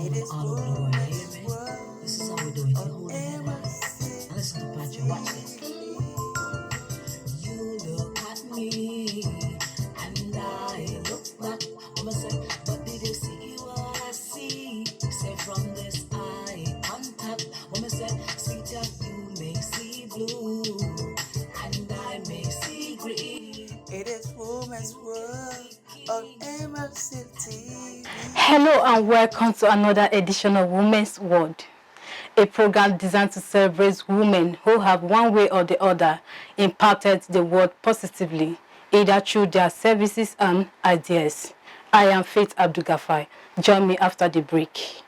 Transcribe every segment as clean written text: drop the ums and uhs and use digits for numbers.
from all over the world. You hear me? This is how we do it. You hold your head high. And listen to Patrick. Watch this. You look at me, and I look back. I'm say, but did you see what I see? Say from this eye contact. I'm say, see that you may see blue, and I may see green. It is Women's World on MLC TV. Hello and welcome to another edition of Women's World, a program designed to celebrate women who have one way or the other impacted the world positively, either through their services and ideas. I am Faith Abdugafai. Join me after the break.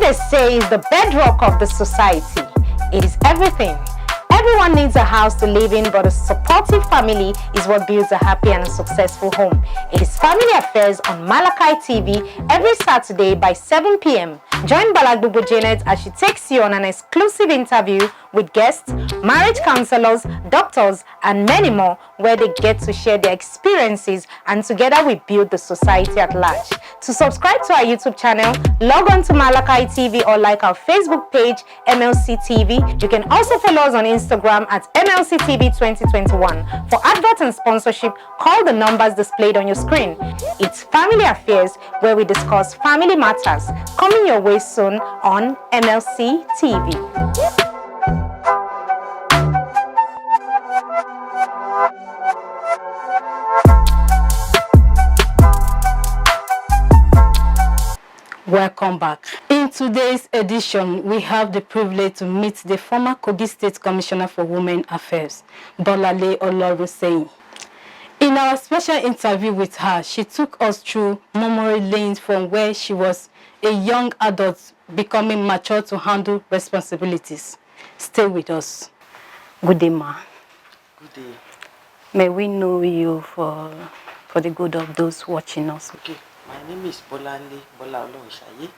They say is the bedrock of the society. It is everything. Everyone needs a house to live in, but a supportive family is what builds a happy and a successful home. It is Family Affairs on Malachi TV every Saturday by 7 p.m. Join Balagbubu Janet as she takes you on an exclusive interview with guests, marriage counselors, doctors, and many more, where they get to share their experiences, and together we build the society at large. To subscribe to our YouTube channel, log on to Malachi TV or like our Facebook page, MLC TV. You can also follow us on Instagram at MLC TV 2021. For adverts and sponsorship, call the numbers displayed on your screen. It's Family Affairs, where we discuss family matters. Coming your way soon on MLC TV. Welcome back. In today's edition, we have the privilege to meet the former KOGI State Commissioner for Women Affairs, Bolanle Olorunsaiye. In our special interview with her, she took us through memory lanes from where she was a young adult becoming mature to handle responsibilities. Stay with us. Good day, ma. Good day. May we know you for the good of those watching us. Okay, my name is Bolanle Olorunsaiye,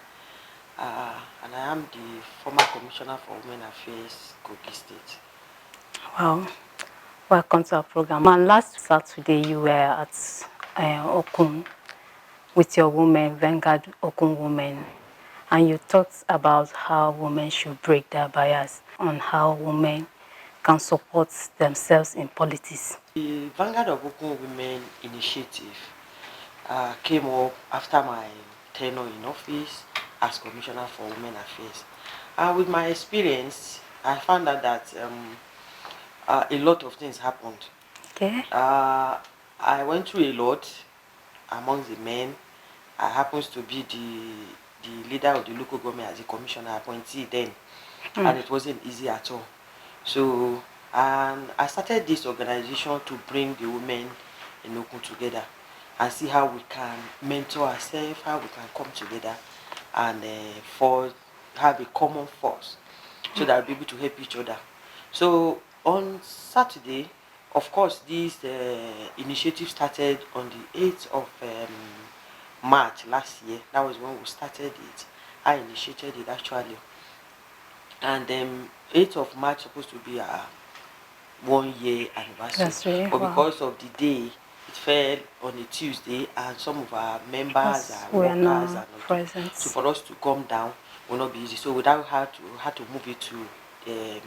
and I am the former Commissioner for Women Affairs, KOGI State. Wow. Welcome to our program. And last Saturday, you were at Okun with your women, Vanguard Okun women, and you talked about how women should break their bias on how women can support themselves in politics. The Vanguard of Okun Women initiative came up after my tenure in office as Commissioner for Women Affairs. With my experience, I found out that a lot of things happened. Okay. I went through a lot among the men. I happens to be the leader of the local government as a commissioner appointee then, and it wasn't easy at all. So, and I started this organization to bring the women in Okun together and see how we can mentor ourselves, how we can come together and have a common force so that we'll be able to help each other. So on Saturday, of course, this initiative started on the 8th of March last year. That was when we started it. I initiated it actually. And 8th of March supposed to be a 1 year anniversary. But because of the day, it fell on a Tuesday, and some of our members are workers and present. So for us to come down will not be easy. So we had to move it to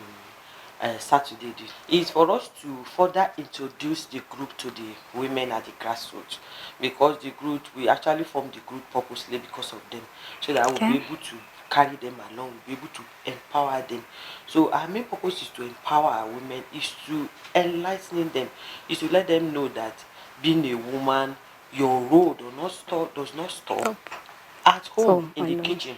Saturday. It's for us to further introduce the group to the women at the grassroots, because the group, we actually formed the group purposely because of them, so that we'll be able to carry them along, we'll be able to empower them. So our main purpose is to empower our women, is to enlighten them, is to let them know that being a woman, your role does not stop at home in the kitchen.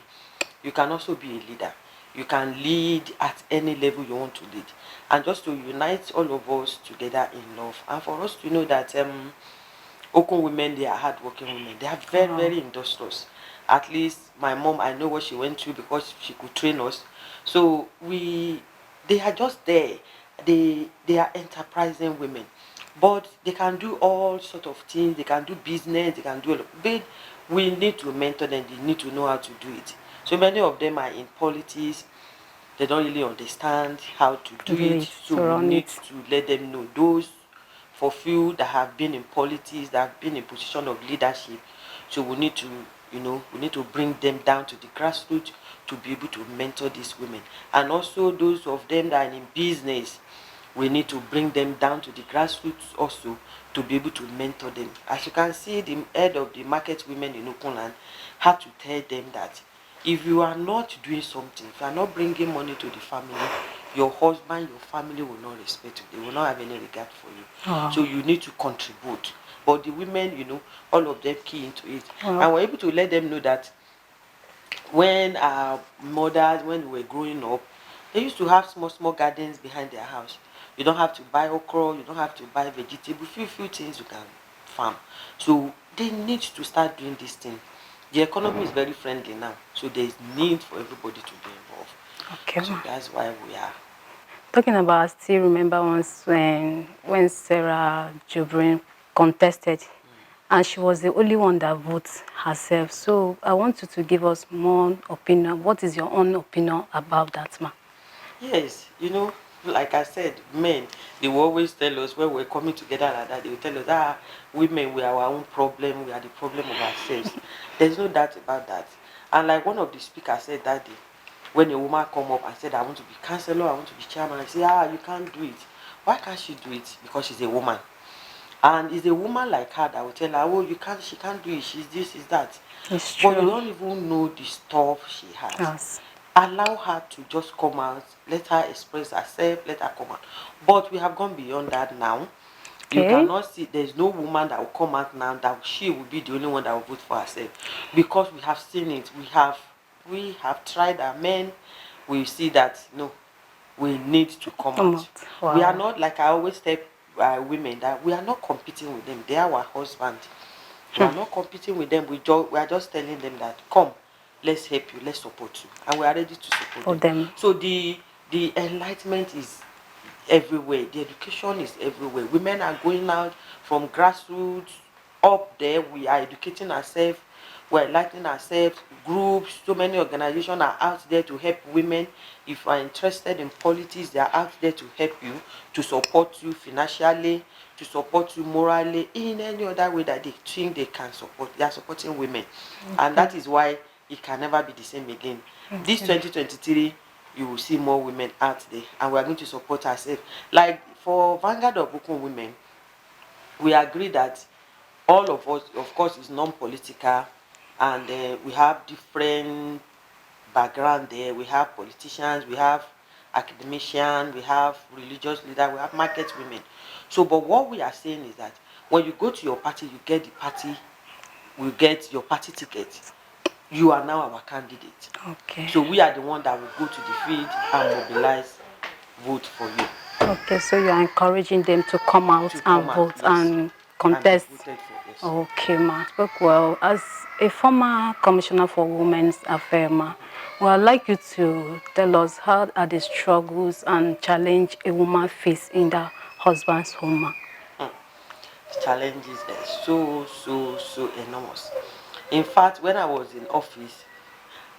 You can also be a leader. You can lead at any level you want to lead, and just to unite all of us together in love, and for us to know that Okun women, they are hardworking women. They are very, very industrious. At least my mom, I know what she went through because she could train us. So they are just there. They are enterprising women, but they can do all sort of things. They can do business. They can do, but we need to mentor them. They need to know how to do it. So many of them are in politics. They don't really understand how to do it. So we need to let them know. Those for few that have been in politics, that have been in position of leadership. So we need to, we need to bring them down to the grassroots to be able to mentor these women. And also those of them that are in business, we need to bring them down to the grassroots also to be able to mentor them. As you can see, the head of the market women in Okunland had to tell them that if you are not doing something, if you are not bringing money to the family, your husband, your family will not respect you. They will not have any regard for you. Wow. So you need to contribute. But the women, all of them key into it. Wow. And we're able to let them know that when our mothers, when we were growing up, they used to have small gardens behind their house. You don't have to buy okra, you don't have to buy vegetable, few things you can farm. So they need to start doing this thing. The economy is very friendly now, so there is need for everybody to be involved. Okay. So that's why we are. Talking about, I still remember once when Sarah Jobrin contested, and she was the only one that voted herself. So I want you to give us more opinion. What is your own opinion about that, ma? Yes, like I said, men, they will always tell us when we're coming together like that, they will tell us, women, we are our own problem, we are the problem of ourselves. There's no doubt about that. And like one of the speakers said that day, when a woman come up and said, I want to be councillor, I want to be chairman, I say, you can't do it. Why can't she do it? Because she's a woman. And it's a woman like her that will tell her, she can't do it, she's this, she's that. It's true. But you don't even know the stuff she has. Yes. Allow her to just come out, let her express herself, let her come out. But we have gone beyond that now. Okay. You cannot see, there's no woman that will come out now that she will be the only one that will vote for herself. Because we have seen it, we have tried our men, we see that, no, we need to come out. Wow. We are not, like I always tell women, that we are not competing with them, they are our husbands. We are not competing with them, we are just telling them that, come, let's help you, let's support you, and we are ready to support them. So the enlightenment is everywhere, the education is everywhere. Women are going out from grassroots up there. We are educating ourselves, we are enlightening ourselves. Groups, so many organizations are out there to help women. If you are interested in politics, they are out there to help you, to support you financially, to support you morally, in any other way that they think they can support. They are supporting women. Okay. And that is why it can never be the same again. Okay. This 2023, you will see more women out there, and we are going to support ourselves. Like for Vanguard of Okun Women, we agree that all of us, of course, is non-political, and we have different background there. We have politicians, we have academicians, we have religious leaders, we have market women. So, but what we are saying is that when you go to your party, you get the party, you get your party ticket. You are now our candidate. Okay. So we are the one that will go to the field and mobilize, vote for you. Okay, so you are encouraging them to come out and vote, yes, and contest. And for, yes. Okay, ma. Well, as a former commissioner for women's affairs, ma, well, I'd like you to tell us how are the struggles and challenge a woman face in the husband's home, ma? The challenges are so enormous. In fact, when I was in office,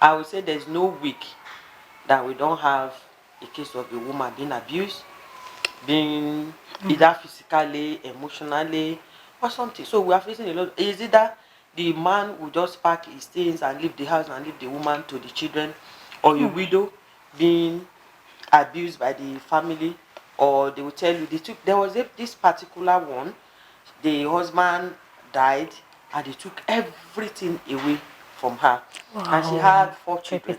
I would say there's no week that we don't have a case of a woman being abused, being either physically, emotionally, or something. So we are facing a lot. Is it that the man will just pack his things and leave the house and leave the woman to the children, or a widow being abused by the family, or they will tell you there was this particular one, the husband died, and they took everything away from her. Wow. And she had 4 children.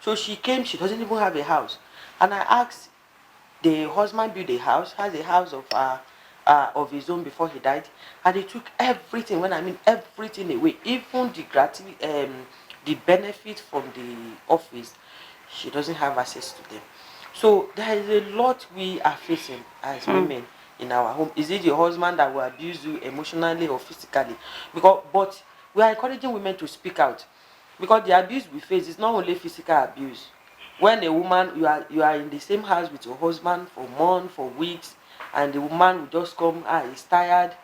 So she came, she doesn't even have a house. And I asked, the husband built a house, has a house of his own before he died, and they took everything, when I mean everything away, even the benefit from the office, she doesn't have access to them. So there is a lot we are facing as women in our home. Is it your husband that will abuse you emotionally or physically? But we are encouraging women to speak out, because the abuse we face is not only physical abuse. When a woman, you are in the same house with your husband for months, for weeks, and the woman will just come, he's tired,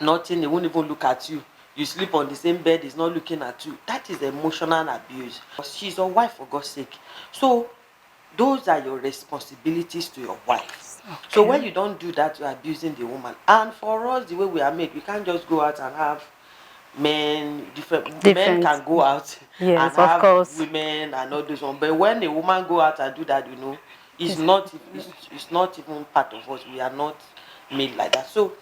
nothing, they won't even look at you. you sleep on the same bed, he's not looking at you. That is emotional abuse. She's your wife, for God's sake. So those are your responsibilities to your wife. Okay. So when you don't do that, you're abusing the woman. And for us, the way we are made, we can't just go out and have men, different men can go out Yes, and of have course. women and all those one. But when a woman go out and do that, you know, it's not even part of us. We are not made like that. So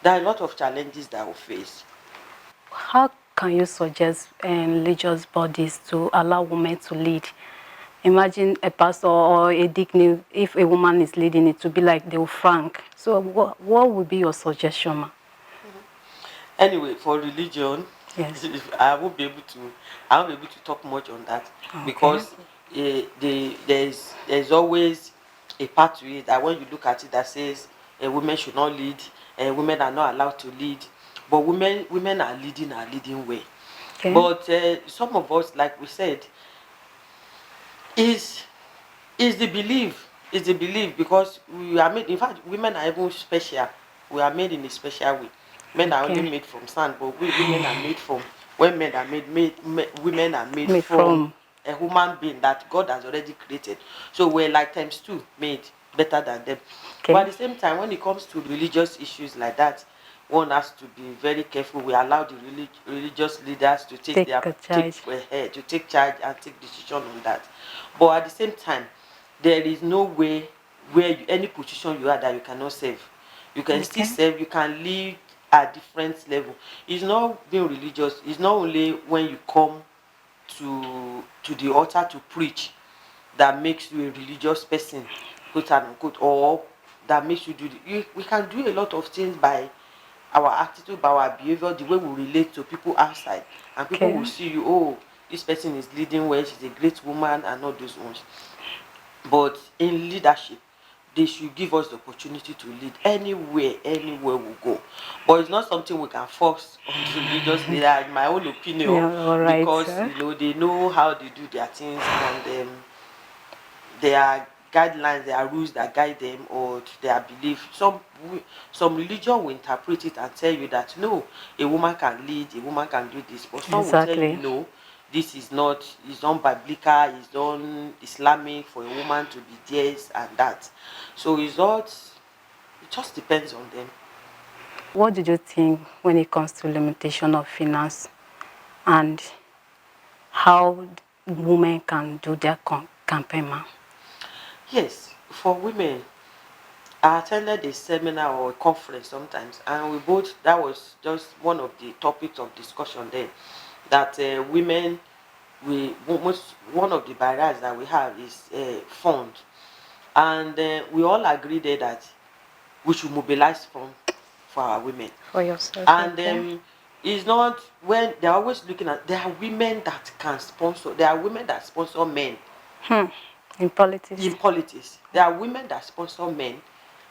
there are a lot of challenges that we face. How can you suggest religious bodies to allow women to lead? Imagine a pastor or a deacon, if a woman is leading it, to be like they will frank. So what would be your suggestion, ma? Anyway, for religion, Yes. I won't be able to talk much on that, Okay. because there's always a part to it that when you look at it that says women should not lead, women are not allowed to lead, but women are leading well. Okay. But some of us, like we said, is the belief, because we are made, in fact women are even special. We are made in a special way. Men are Okay. only made from sand, but women are made from, when men are women are made Made from from a human being that God has already created. So we're like times two made better than them. Okay. But at the same time, when it comes to religious issues like that, one has to be very careful. We allow the religious leaders to take charge. to take charge and take decision on that. But at the same time, there is no way where any position you are that you cannot serve. You can still Okay. serve. You can live at different level. It's not being religious. It's not only when you come to the altar to preach that makes you a religious person, quote and unquote, or that makes you we can do a lot of things by our attitude, by our behavior, the way we relate to people outside, and people Okay. will see you, oh, this person is leading well, she's a great woman, and all those ones. But in leadership, they should give us the opportunity to lead anywhere we go. But it's not something we can force on the religious leader, in my own opinion, Yeah, all right, because sir. they know how they do their things, and there are guidelines, there are rules that guide them, or to their belief. Some religion will interpret it and tell you that no, a woman can lead, a woman can do this, but some will tell you Exactly. no, this is not, it's non-biblical, it's non-Islamic for a woman to be this and that. So it just depends on them. What did you think when it comes to limitation of finance and how women can do their campaign, ma? Yes, for women, I attended a seminar or a conference sometimes, and that was just one of the topics of discussion there, that women, one of the barriers that we have is fund, and we all agree there that we should mobilize fund for our women. For yourself, And okay. it's not, when they're always looking at, there are women that can sponsor, there are women that sponsor men In politics. in politics. There are women that sponsor men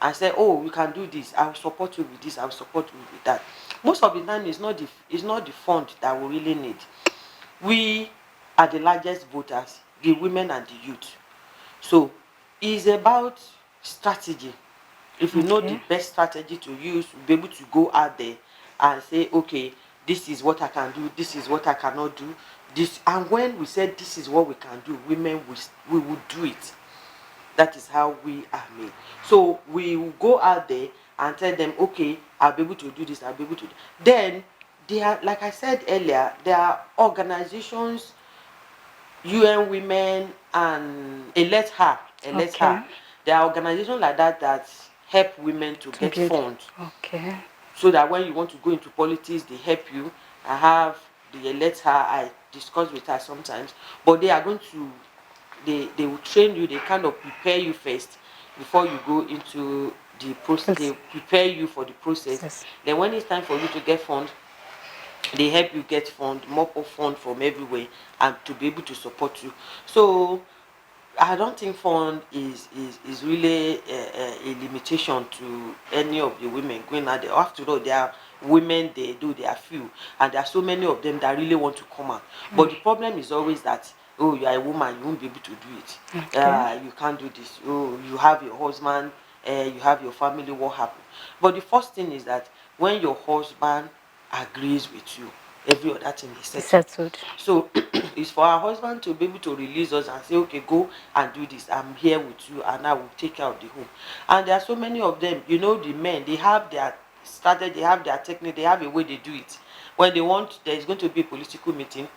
and say, oh, we can do this, I will support you with this, I will support you with that. Most of the time, it's not the fund that we really need. We are the largest voters, the women and the youth. So it's about strategy. If you know the Okay. best strategy to use, you'll be able to go out there and say, okay, this is what I can do, this is what I cannot do. This, and when we said this is what we can do, women we will do it. That is how we are made. So we will go out there and tell them, okay, I'll be able to do this, I'll be able to do. Then there are, like I said earlier, there are organizations, UN Women and Elect Her. Okay. There are organizations like that that help women to To get build. funds, Okay. so that when you want to go into politics, they help you. I have the Elect Her, I discuss with her sometimes, but they are going to, they will train you, they kind of prepare you first before you go into the process. They prepare you for the process. Yes. Then when it's time for you to get funds, they help you get fund, mop up fund from everywhere, and to be able to support you. So I don't think fund is really a limitation to any of the women going out there. After all, there are women, they are few, and there are so many of them that really want to come out. But the problem is always that, oh, you are a woman, you won't be able to do it. Okay. You can't do this. Oh, you have your husband, you have your family, what happened? But the first thing is that when your husband agrees with you, every other thing is settled. Settled. So it's for our husband to be able to release us and say, okay, go and do this. I'm here with you, and I will take care of the home. And there are so many of them. You know, the men, they have their they have their technique, they have a way they do it. When they want, there is going to be a political meeting,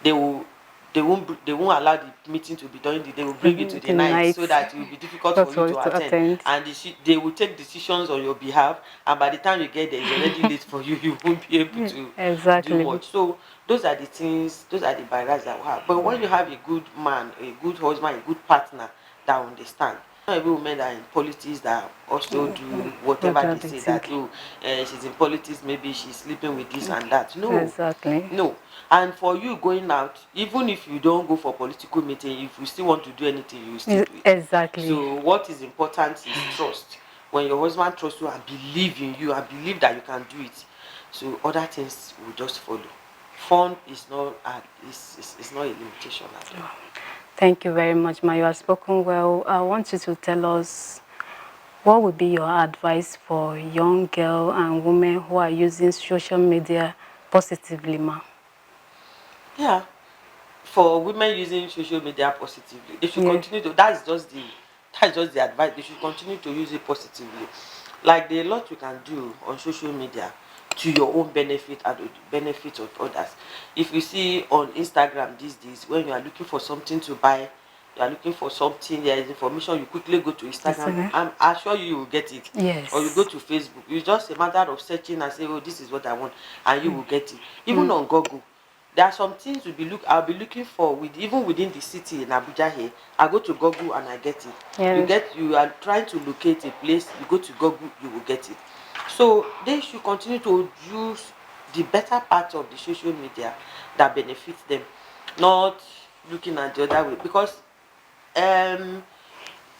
they will they won't allow the meeting to be done. They will bring it to the night so that it will be difficult for you to attend. And they will take decisions on your behalf. And by the time you get there, it's already late for you. You won't be able to do much. So those are the things, those are the barriers that we have. But when you have a good man, a good husband, a good partner that understand. Not every woman that are in politics that also do whatever they say that she's in politics, maybe she's sleeping with this and that. No, exactly. No. And for you going out, even if you don't go for political meeting, if you still want to do anything, you will still do it. Exactly. So what is important is trust. When your husband trusts you and believe in you and believe that you can do it, so other things will just follow. Fun is not it's not a limitation at all. Thank you very much, Ma. You have spoken well. I want you to tell us what would be your advice for young girls and women who are using social media positively, Ma? Yeah, for women using social media positively, they should continue to. That's just the advice. They should continue to use it positively. Like there are a lot you can do on social media to your own benefit and the benefit of others. If you see on Instagram these days, when you are looking for something to buy, you are looking for something, there is information, you quickly go to Instagram. I'm sure you will get it. Yes. Or you go to Facebook. It's just a matter of searching and say, oh, this is what I want, and you will get it. Even on Google, there are some things I'll be looking for even within the city in Abuja here. I go to Google and I get it. Yes. You are trying to locate a place, you go to Google, you will get it. So they should continue to use the better part of the social media that benefits them, not looking at the other way. Because in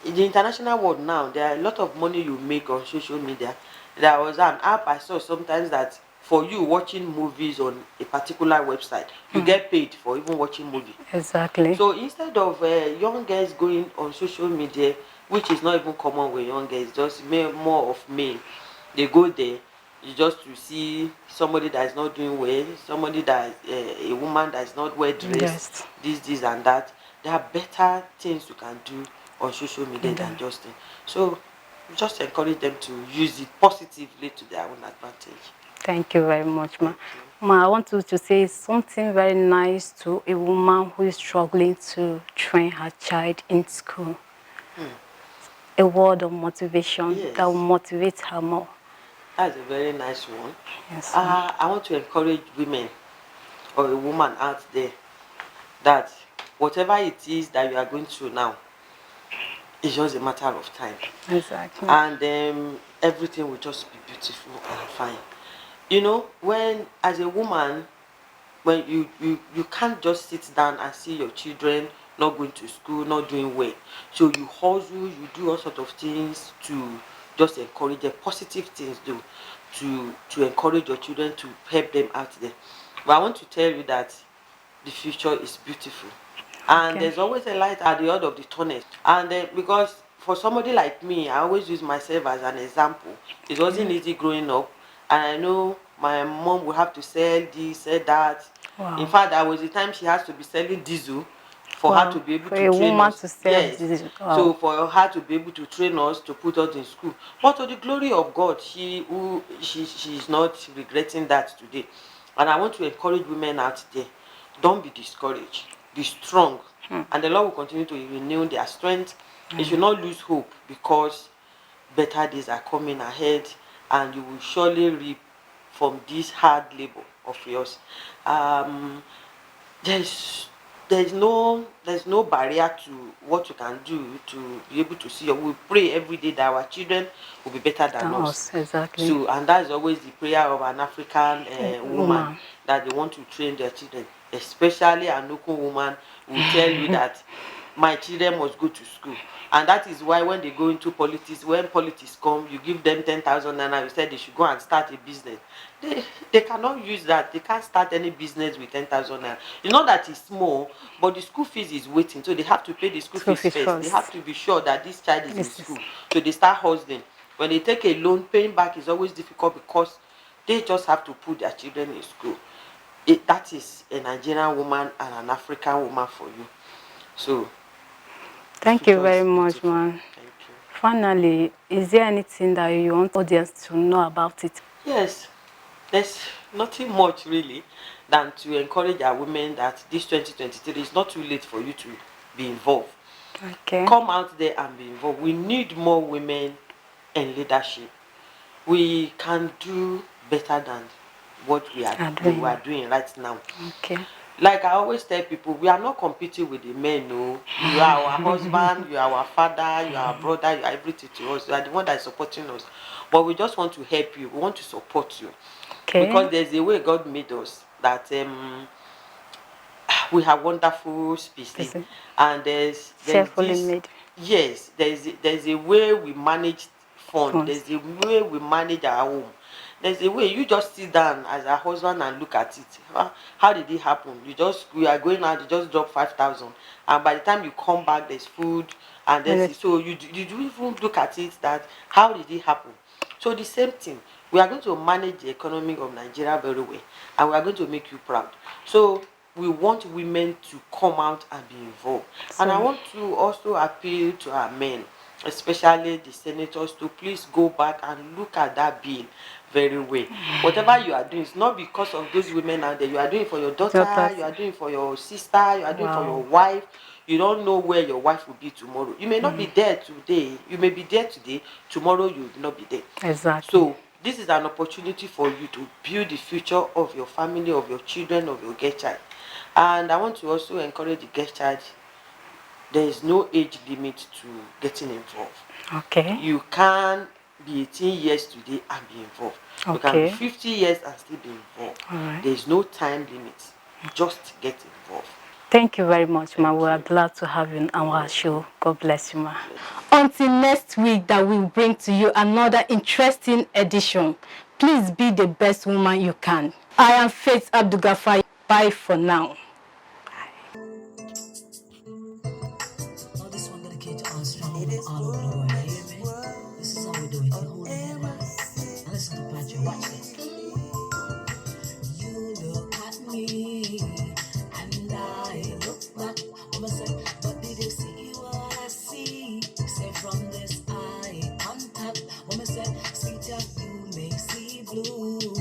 the international world now, there are a lot of money you make on social media. There was an app I saw sometimes that for you watching movies on a particular website, you get paid for even watching movie. Exactly. So instead of young girls going on social media, which is not even common with young girls, just more of male, they go there just to see somebody that is not doing well, somebody that a woman that is not well dressed, this and that. There are better things you can do on social media than just things. So just encourage them to use it positively to their own advantage. Thank you very much, Ma. Ma, I want you to say something very nice to a woman who is struggling to train her child in school. A word of motivation that will motivate her more. That's a very nice one. Yes. I want to encourage women or a woman out there that whatever it is that you are going through now, it's just a matter of time. Exactly. And everything will just be beautiful and fine. You know, when as a woman, when you can't just sit down and see your children not going to school, not doing well. So you hustle, you do all sorts of things to just encourage them, positive things to encourage your children, to help them out there. But I want to tell you that the future is beautiful. And there's always a light at the end of the tunnel. And because for somebody like me, I always use myself as an example. It wasn't easy growing up. And I know my mom will have to sell this, sell that. Wow. In fact, there was a time she has to be selling diesel for her to be able to train us. To sell diesel. Wow. So for her to be able to train us, to put us in school. But to the glory of God, she's not regretting that today. And I want to encourage women out there. Don't be discouraged. Be strong. And the Lord will continue to renew their strength. You should not lose hope, because better days are coming ahead, and you will surely reap from this hard labor of yours. There's no barrier to what you can do to be able to see. We pray every day that our children will be better than us. Exactly. So, and that is always the prayer of an African woman, that they want to train their children, especially an Okun woman who will tell you that my children must go to school. And that is why when they go into politics, when politics come, you give them 10,000 naira, you said they should go and start a business. They cannot use that. They can't start any business with 10,000 naira. It's not that it's small, but the school fees is waiting. So they have to pay the school fees first. They have to be sure that this child is in school. So they start hustling. When they take a loan, paying back is always difficult, because They just have to put their children in school. That is a Nigerian woman and an African woman for you. So the Thank you future very is much, beautiful. man. Thank you. Finally, is there anything that you want audience to know about it? Yes, there's nothing much really than to encourage our women that this 2023 is not too late for you to be involved. Okay. Come out there and be involved. We need more women in leadership. We can do better than what we are doing right now. Okay. Like I always tell people, we are not competing with the men. No, you are our husband, you are our father, you are our brother, you are everything to us. You are the one that is supporting us. But we just want to help you. We want to support you. Okay. Because there's a way God made us that we have wonderful species, and there's this. Made. Yes, there's a way we manage fund. Funds. There's a way we manage our home. There's a way you just sit down as a husband and look at it. How did it happen? We are going out, you just drop 5,000, and by the time you come back, there's food, and there's so you do even look at it that how did it happen? So the same thing, we are going to manage the economy of Nigeria very well, and we are going to make you proud. So we want women to come out and be involved. And I want to also appeal to our men, especially the senators, to please go back and look at that bill very well. Whatever you are doing, it's not because of those women out there. You are doing it for your daughter, you are doing it for your sister, you are doing it for your wife. You don't know where your wife will be tomorrow. You may not be there today. You may be there today. Tomorrow you will not be there. Exactly. So this is an opportunity for you to build the future of your family, of your children, of your girl child. And I want to also encourage the girl child. There is no age limit to getting involved. Okay. You can be 18 years today and be involved. You can be 50 years and still be involved. There is no time limit. Just get involved. Thank you very much, ma. We are glad to have you on our show. God bless you, ma. Until next week that we'll bring to you another interesting edition. Please be the best woman you can. I am Faith Abdugafar. Bye for now. Now this one dedicated to all strong women all over the world. You hear me? This is how we do it. You hold your head high. Now listen to Patrick. Watch this. You look at me and I look back. I'ma say, but did you see what I see? Say from this eye contact. I'ma say, sweeter, you may see blue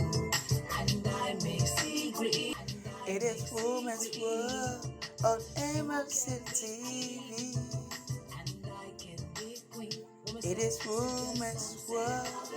and I may see green. It is Women's World on MFC TV. It is Women's World.